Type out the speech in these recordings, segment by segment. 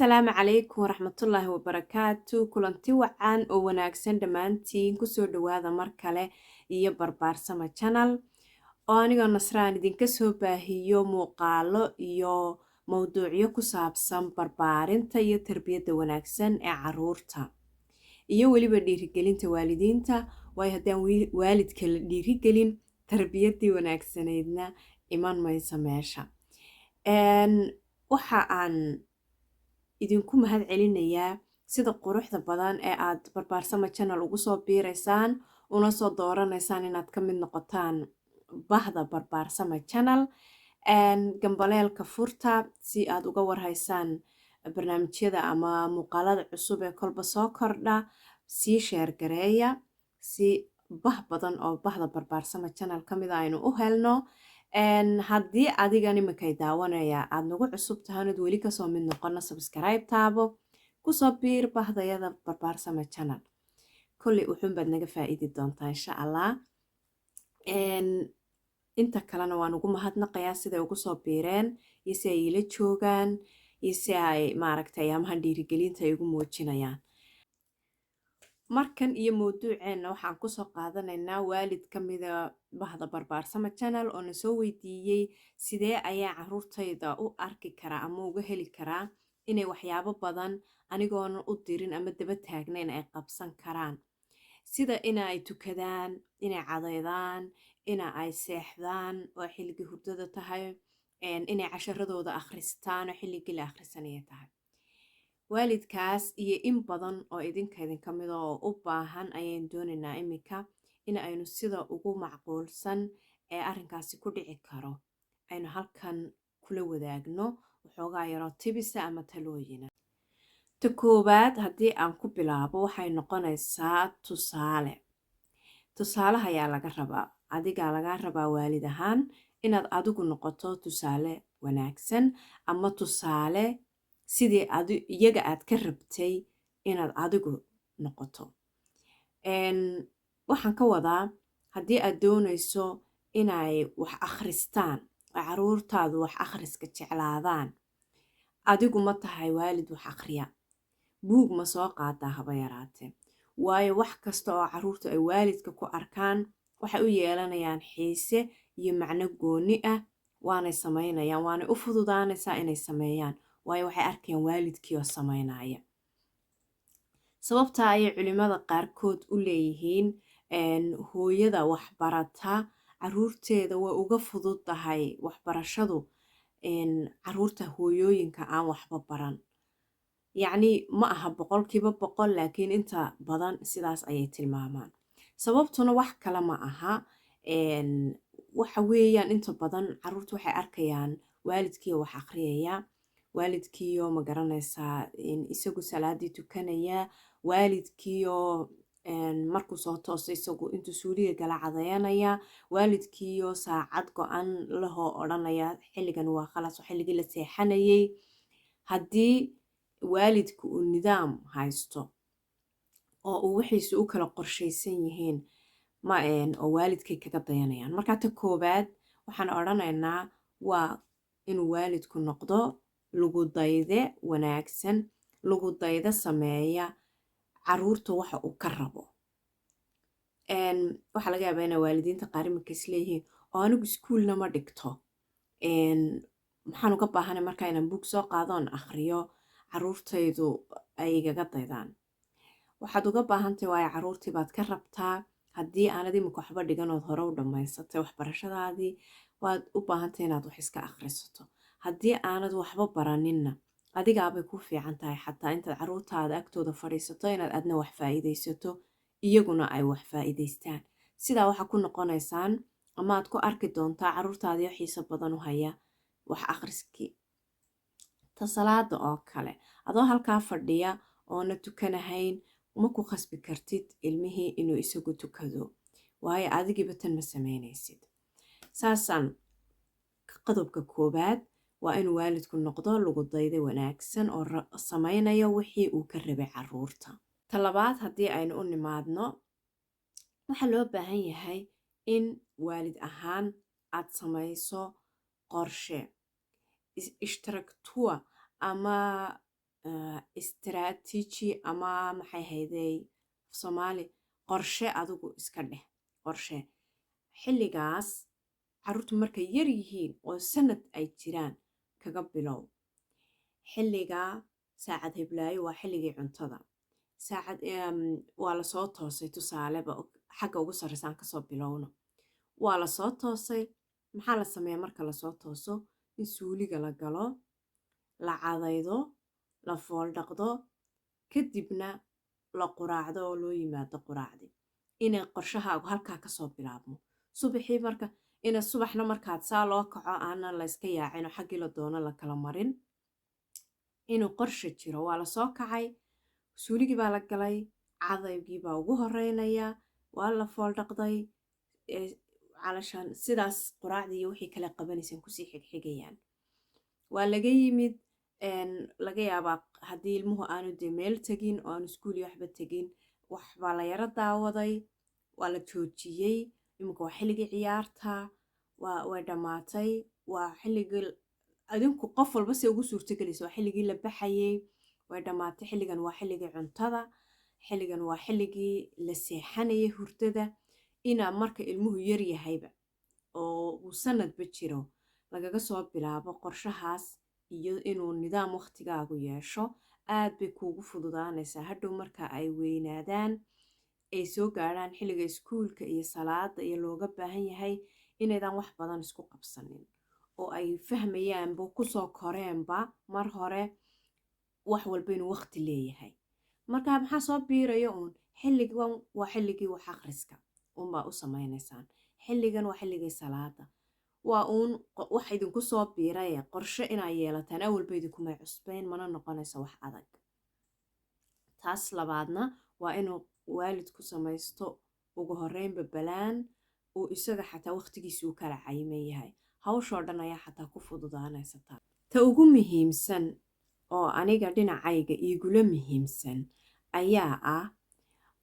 Asalaamu calaykum waraxmatullaahi wabarakaatu. Kulanti wacan oo wanaagsan dhammaantiin kusoo dhawaada mar kale iyo barbaarsama channel oo anigoo Nasraan idinka soo baahiyo muuqaalo iyo mowduucyo ku saabsan barbaarinta iyo tarbiyadda wanaagsan ee caruurta iyo weliba dhiirigelinta waalidiinta. Waayo haddaan waalidka la dhiirigelin tarbiyaddii wanaagsaneydna iman maysa meesha. Waxa aan idinku mahad celinayaa sida quruxda badan ee aad barbaarsama channel ugu soo biiraysaan una soo dooranaysaan inaad ka mid noqotaan bahda barbaarsama channel. Gambaleelka furta si aad uga warhaysaan barnaamijyada ama muuqaalada cusub ee kolba soo kordha. Sii sheer gareeya si badan oo bahda barbaarsama channel ka mid aynu u helno. Haddii adigan iminkay daawanaya aad nagu cusub tahanad weli kasoo mid noqono subscribe taabo kusoo biir bahdayada barbaarsama channel. Kolley uxuunbaad naga faa'iidi doontaa insha allah. Inta kalena waan ugu mahadnaqayaa siday ugu soo biireen iyo si ay ila joogaan iyo si ay maaragtay ayaamahan dhiirigelinta ay ugu muujinayaan. Markan iyo mowduuceena waxaan kusoo qaadanaynaa waalid ka mida bahda barbaarsama channel oo na soo weydiiyey sidee ayaa caruurtayda u arki karaa ama uga heli karaa inay waxyaabo badan anigoona u dirin ama daba taagnayn ay qabsan karaan, sida inay tukadaan, inay cadeydaan, ina ay seexdaan oo xilligii hurdada tahay, inay casharadooda akhristaan oo xilligii la akhrisanaya tahay. waalidkaas iyo in badan oo idinka mid oo u baahan ayaan doonaynaa iminka in aynu sida ugu macquulsan ee arrinkaasi ku dhici karo aynu halkan kula wadaagno waxoogaa yaroo tibisa ama talooyina. Ta koowaad haddii aan ku bilaabo waxay noqonaysaa tusaale. Tusaalaha ayaa laga rabaa, adigaa laga rabaa waalid ahaan inaad adigu noqoto tusaale wanaagsan ama tusaale sidii iyaga aad ka rabtay inaad adigu noqoto. Waxaan ka wadaa haddii aad doonayso inay wax akhristaan oo caruurtaadu wax akhriska jeclaadaan, adigu ma tahay waalid wax akhriya, buug ma soo qaadaa haba yaraatee. Waayo wax kasta oo caruurtu ay waalidka ku arkaan waxay u yeelanayaan xiise iyo macno gooni ah, waanay samaynayaan, waanay u fududaanaysaa inay sameeyaan. waayo waxay arkayaan waalidkii oo samaynaya. Sababta ayay culimada qaarkood u leeyihiin hooyada waxbarata caruurteeda way uga fududahay waxbarashadu caruurta hooyooyinka aan waxba baran. Yacni ma aha 100% laakiin inta badan sidaas ayay tilmaamaan. Sababtuna wax kale ma aha, waxa weeyaan inta badan caruurtu waxay arkayaan waalidkii wax akhriyaya, waalidkiiyo ma garanaysaa isagu salaadii tukanaya, waalidkiiyo markuu soo tooso isagu intuu suuliga gala cadeynaya, waalidkiiyo saacad go-an lahoo odhanaya xilligan waa khalas oo xilligii la seexanayay. Haddii waalidku uu nidaam haysto oo uu wixiisu u kala qorshaysan yihiin oo waalidkay kaga dayanayaan. Markaa ta koowaad waxaan odhanaynaa waa inuu waalidku noqdo lagu dayde wanaagsan, lagu dayde sameeya caruurta waxa uu ka rabo. Waxaa laga yaabaa inay waalidiinta qaar iminka isleeyihiin oo anigu iskuulna ma dhigto, maxaan uga baahanay markaa inaan buug soo qaadoon akhriyo caruurtaydu ay igaga daydaan. Waxaad uga baahantahay waayo caruurtii baad ka rabtaa. Haddii aanad iminka waxba dhiganood hore u dhammaysatay waxbarashadaadii, waad u baahantahay inaad wax iska akhrisato. Haddii aanad waxba baraninna adigaabay ku fiican tahay xataa intaad caruurtaada agtooda fadhiisato inaad adna wax faa'iidaysato iyaguna ay wax faa'iidaystaan. Sidaa waxaa ku noqonaysaan ama aad ku arki doontaa caruurtaadii xiiso badan u haya wax akhriskii. Ta salaada oo kale adoo halkaa fadhiya oona tukanahayn uma ku khasbi kartid ilmihii inuu isagu tukado, waayo adigiiba tan ma samaynaysid. Saasaan qodobka koowaad waa inuu waalidku noqdo lagu dayde wanaagsan oo samaynayo wixii uu ka rabay caruurta. Ta labaad haddii aynu u nimaadno, waxaa loo baahan yahay in waalid ahaan aad samayso qorshe ishtiraktuwa ama istaraatiiji ama maxay hayday Soomaali qorshe adigu iska dheh qorshe xilligaas carruurtu markay yar yihiin oo sanad ay jiraan kaga bilow xilligaa saacad heblaayo waa xilligii cuntada saacad waa lasoo toosay tusaaleba xagga ugu sarreysaan kasoo bilowno waa lasoo toosay maxaa la sameeyaa marka lasoo tooso in suuliga la galo la cadaydo la fooldhaqdo kadibna la quraacdo oo loo yimaado quraacdi inay qorshahaagu halkaa kasoo bilaabmo subaxii marka ina subaxna markaad saa loo kaco aanan la iska yaacin oo xaggii la doono la kala marin inuu qorshe jiro waa lasoo kacay suuligii baa la galay cadaygii baa ugu horeynaya waa la fooldhaqday calashaan sidaas quraacdii iyo wixii kale qabanaysan kusii xigxigayaan waa laga yimid laga yaabaa haddii ilmuhu aanu dee meel tegin oo aanu iskuuli waxba tegin waxbaa la yaro daawaday waa la joojiyey iminka waa xilligii ciyaarta way dhammaatay waa xilligii adinku qof walba si ugu suurtagelaysa waa xilligii la baxayey way dhammaatay xilligan waa xilligii cuntada xilligan waa xilligii la seexanayay hurdada inaa marka ilmuhu yar yahayba oo uu sanadba jiro lagaga soo bilaabo qorshahaas iyo inuu nidaam waqtigaagu yeesho aad bay kuugu fududaanaysaa hadhow marka ay weynaadaan ay soo gaadhaan xilliga iskuulka iyo salaada iyo looga baahan yahay inaydan wax badan isku qabsanin oo ay fahmayaanba kusoo koreenba mar hore wax walba inuu waqti leeyahay marka maxaa soo biiraya uun xilligan waa xilligii wax akhriska unbaa u samaynaysaan xilligan waa xilligii salaada waa uun wax idinku soo biiraya qorshe inaa yeelataan awalba idinkumay cusbeyn mana noqonaysa wax adag taas labaadna waa inuu waalidku samaysto ugu horeynba balaan uu isaga xataa waqtigiisa u kala cayman yahay hawshoo dhan ayaa xataa ku fududaanaysataa ta ugu muhiimsan oo aniga dhinacayga igula muhiimsan ayaa ah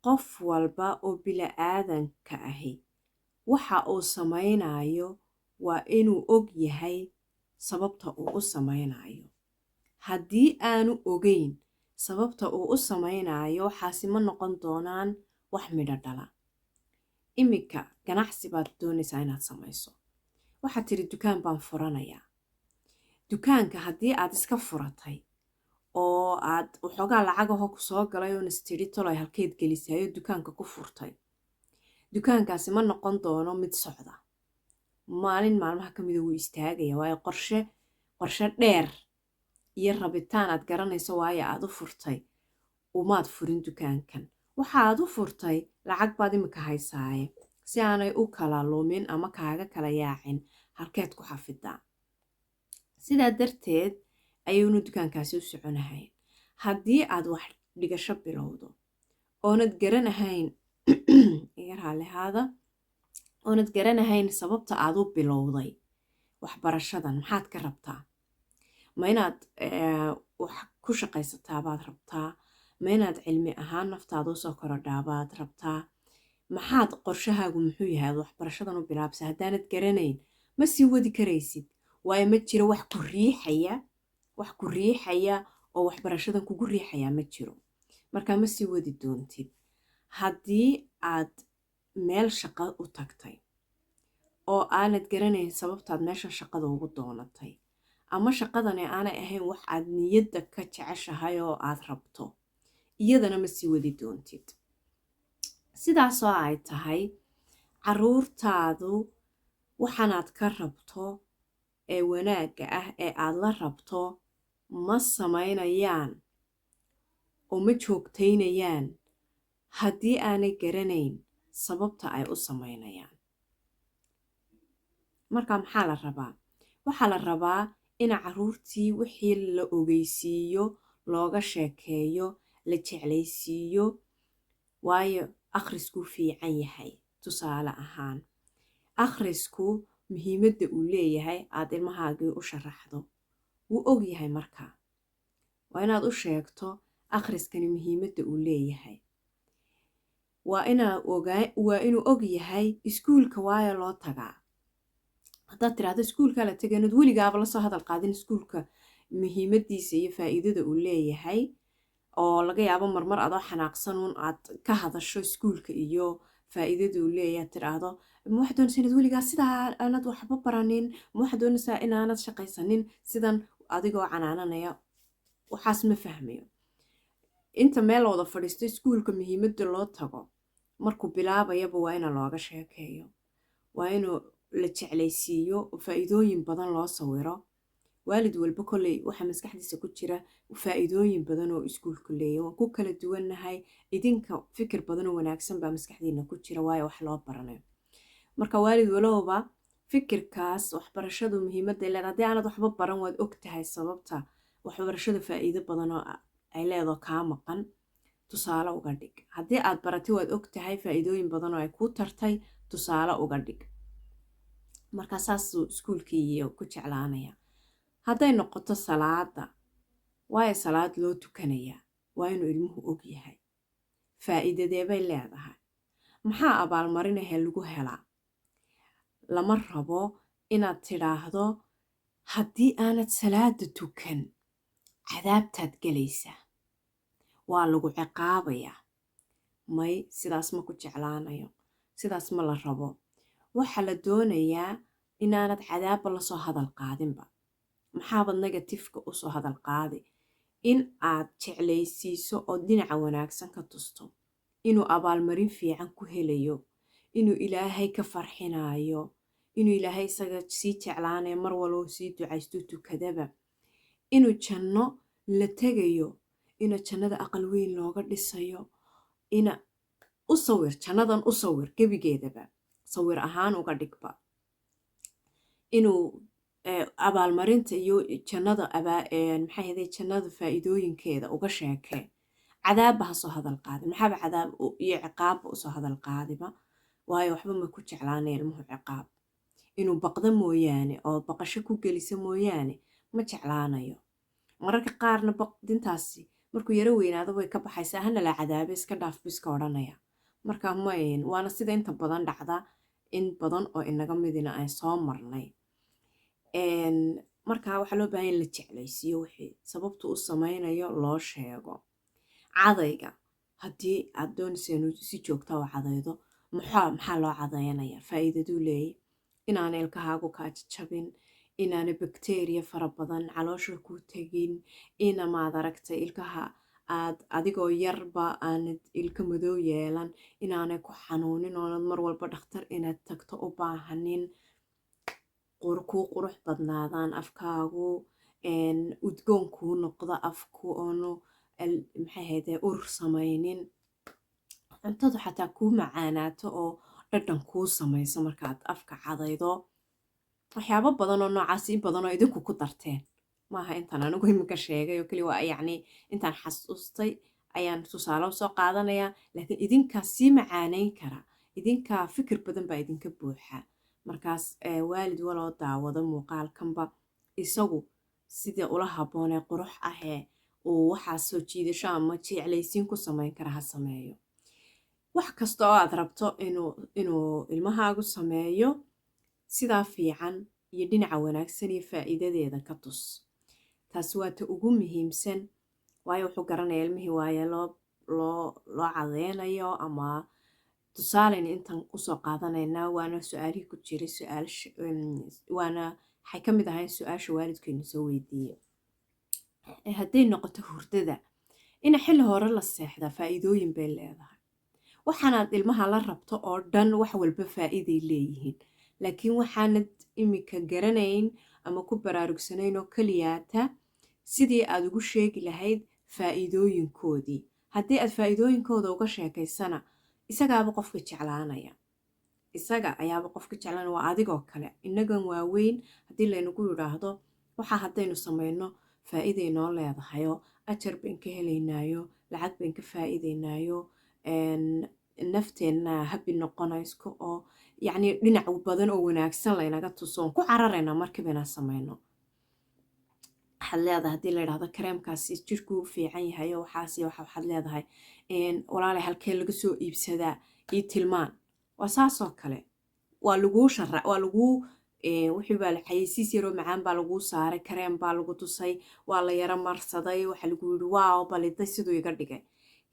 qof walba oo bila'aadanka ahi waxa uu samaynayo waa inuu og yahay sababta uu u samaynayo haddii aanu ogeyn sababta uu u samaynayo waxaasi ma noqon doonaan wax midho dhala iminka ganacsi baad doonaysaa inaad samayso waxaad tiri dukaan baan furanayaa dukaanka haddii aad iska furatay oo aad waxoogaa lacagaho ku soo galay oo nastiri tolay halkeed gelisayo dukaanka ku furtay dukaankaasi ma noqon doono mid socda maalin maalmaha ka mida wuu istaagaya waayo qorshe dheer iyo rabitaan aad garanayso waayo aad u furtay umaad furin dukaankan waxa aad u furtay lacag baad imika haysaaye si aanay u kala lumin ama kaaga kala yaacin halkeed ku xafidaa sidaa darteed ayuunu dukaankaasi u soconahayn haddii aad wax dhigasho bilowdo oonad garanahayn oonad garanahayn sababta aad u bilowday waxbarashadan maxaad ka rabtaa ma inaad wax ku shaqaysataabaad rabtaa ma inaad cilmi ahaan naftaada usoo korodhaabaad rabtaa maxaad qorshahaagu muxuu yahay aad waxbarashadan u bilaabsa haddaanad garanayn ma sii wadi karaysid waayo ma jiro wax ku riixaya oo waxbarashadan kugu riixaya ma jiro markaa ma sii wadi doontid haddii aad meel shaqo u tagtay oo aanad garanayn sababtaad meeshan shaqada ugu doonatay ama shaqadani aanay ahayn wax aad niyadda ka jeceshahay oo aad rabto iyadana ma sii wadi doontid sidaasoo ay tahay carruurtaadu waxaanaad ka rabto ee wanaagga ah ee aad la rabto ma samaynayaan oo ma joogtaynayaan haddii aanay garanayn sababta ay u samaynayaan marka maxaa la rabaa waxaa la rabaa in carruurtii wixii la ogeysiiyo looga sheekeeyo la jeclaysiiyo waayo akhriskuu fiican yahay tusaale ahaan akhrisku muhiimadda uu leeyahay aad ilmahaagii u sharaxdo wuu og yahay markaa waa inaad u sheegto akhriskani muhiimadda uu leeyahay waa inuu og yahay iskuulka waayo loo tagaa haddaad tiraahdo iskuulkaa la tegay inaad weligaaba lasoo hadal qaadin iskuulka muhiimadiisa iyo faa'iidada uu leeyahay oo laga yaabo marmar adoo xanaaqsanuun aad ka hadasho iskuulka iyo faa'iidada uu leeyahay tiraahdo ma waxaad doonaysaa inaad weligaa sidaa aanad waxba baranin ma waxaad doonaysaa inaanad shaqaysanin sidan adigoo canaananaya waxaas ma fahmayo inta meel wada fadhiisto iskuulka muhiimadda loo tago markuu bilaabayaba waa ina looga sheekeeyo waa inuu la jeclaysiiyo faa'iidooyin badan loo sawiro waalid walba kolley waxa maskaxdiisa ku jira faa'iidooyin badan oo iskuulku leeyahay waan ku kala duwannahay idinka fikir badan oo wanaagsan baa maskaxdiina ku jira waayo wax loo baranayo marka waalid walowba fikirkaas waxbarashadu muhiimadda ay leedahay haddii aanad waxba baran waad og tahay sababta waxbarashada faa'iido badan oo ay leedahay kaa maqan tusaale uga dhig haddii aad baratay waad og tahay faa'iidooyin badan oo ay kuu tartay tusaale uga dhig marka saasuu iskuulkii ku jeclaanaya hadday noqoto salaada waayo salaad loo tukanayaa waa inuu ilmuhu og yahay faa'iidadee bay leedahay maxaa abaalmarinahe lagu helaa lama rabo inaad tidhaahdo haddii aanad salaada tukan cadaabtaad gelaysaa waa lagu ciqaabayaa may sidaas ma ku jeclaanayo sidaas ma la rabo waxaa la doonayaa inaanad cadaabba lasoo hadal qaadinba maxaabad negatifka usoo hadal qaadi in aad jeclaysiiso oo dhinaca wanaagsan ka tusto inuu abaalmarin fiican ku helayo inuu ilaahay ka farxinayo inuu ilaahay isaga sii jeclaanayo mar walbo sii ducaysto tukadaba inuu janno la tegayo ina jannada aqal weyn looga dhisayo ina u sawir jannadan u sawir gebigeedaba sawir ahaan uga dhigba inuu abaalmarinta iyo jannada jannada faa'iidooyinkeeda uga sheekee cadaabba ha soo hadal qaadin maxaaba cadaab iyo ciqaabba usoo hadal qaadiba waayo waxba ma ku jeclaanaya ilmuhu ciqaab inuu baqdo mooyaane oo baqasho ku gelisa mooyaane ma jeclaanayo mararka qaarna baqdintaasi markuu yaro weynaado way ka baxaysaa hana la cadaabe iska dhaaf biska odhanaya marka waana sida inta badan dhacda in badan oo inaga midina aan soo marnay markaa waxaa loo baahan in la jeclaysiiyo wixii sababtu u samaynayo loo sheego cadayga haddii aad doonaysa inuu si joogta u cadaydo maxaa loo cadaynaya faa'iidaduu leeyahy inaana ilkahaagu kaa jajabin inaana bakteriya fara badan caloosha ku tegin ina maad aragtay ilkaha aad adigoo yarba aanad ilka madow yeelan inaanay ku xanuunin oonad mar walba dhakhtar inaad tagto u baahanin kuu qurux badnaadaan afkaagu udgoon kuu noqdo afku oonu urur samaynin cuntadu xataa kuu macaanaato oo dhadhan kuu samayso markaad afka cadaydo waxyaabo badan oo noocaas in badan oo idinku ku darteen maaha intaan anigu iminka sheegay oo keli waa yacni intaan xasuustay ayaan tusaale usoo qaadanayaa laakiin idinkaa sii macaanayn kara idinkaa fikir badan baa idinka buuxa markaas waalid waloo daawado muuqaalkanba isagu sida ula habboonee qurux ahee uu waxaa soo jiidasho ama jeclaysiin ku samayn kara ha sameeyo wax kasta oo aad rabto inuu ilmahaagu sameeyo sidaa fiican iyo dhinaca wanaagsan iyo faa'iidadeeda ka tus taasi waa ta ugu muhiimsan waayo wuxuu garanaya ilmihii waaye loo cadeynayo ama tusaaleyna intaan usoo qaadanaynaa waana su-aalihii ku jiray waana waxay ka mid ahayn su-aasha waalidkeenu soo weydiiye hadday noqoto hurdada ina xilli hore la seexdaa faa'iidooyin bay leedahay waxaanaad ilmaha la rabto oo dhan wax walba faa'iiday leeyihiin laakiin waxaanad iminka garanayn ama ku baraarugsanayn oo keliyaata sidii aad ugu sheegi lahayd faa'iidooyinkoodii haddii aad faa'iidooyinkooda uga sheekaysana isagaaba qofka jeclaanaya isaga ayaaba qofka jeclaanaya waa adigoo kale innagan waaweyn haddii laynagu yidhaahdo waxaa haddaynu samayno faa'iiday noo leedahayoo ajar bayn ka helaynaayo lacag bayn ka faa'iidaynaayo nafteenna habi noqonaysko oo yacni dhinac badan oo wanaagsan laynaga tuso oon ku cararaynaa markiiba inaan samayno waxaad leedahay haddii la yidhahdo kareemkaasi jirkuu fiican yahay oo waxaas iyo waxaad leedahay walaalay halkee laga soo iibsadaa iyo tilmaan waa saasoo kale waa laguu wixii baa la xayeysiis yaroo macaan baa lagu saaray kareem baa lagu tusay waa la yara marsaday waxa lagu yidhi waaw baliday siduu iga dhigay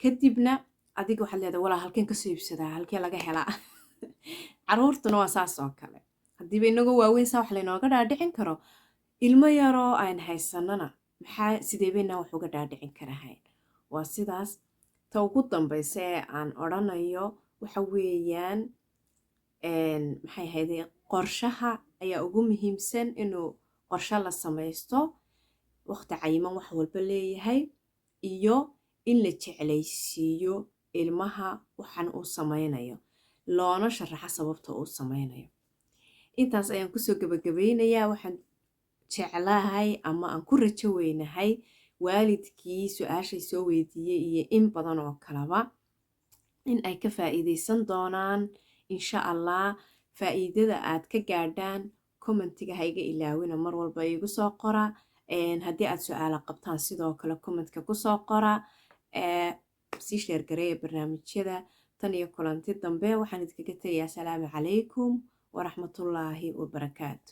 kadibna adiga waxaad leedahay walaa halkeen kasoo iibsadaa halkee laga helaa caruurtuna waa saas oo kale haddiiba inagoo waaweyn saa wax laynooga dhaadhicin karo ilmo yaroo aan haysanana maxaa sideebaynaa wax uga dhaadhicin karahayn waa sidaas ta ugu dambaysa ee aan odhanayo waxa weeyaan maxay ahayde qorshaha ayaa ugu muhiimsan inuu qorsho la samaysto waqti cayiman wax walba leeyahay iyo in la jeclaysiiyo ilmaha waxan uu samaynayo loona sharaxa sababta uu samaynayo intaas ayaan kusoo gabagabeynayaa waxaan jeclahay ama aan ku rajo weynahay waalidkii su-aashay soo weydiiyey iyo in badan oo kaleba in ay ka faa'iidaysan doonaan insha allah faa'iidada aad ka gaadhaan commentiga ha iga ilaawina mar walba igu soo qora haddii aad su-aala qabtaan sidoo kale commentka kusoo qora sii sheergareeya barnaamijyada tan iyo kulanti dambe waxaan idinkaga tegayaa asalaamu calaykum waraxmatullaahi wabarakaatu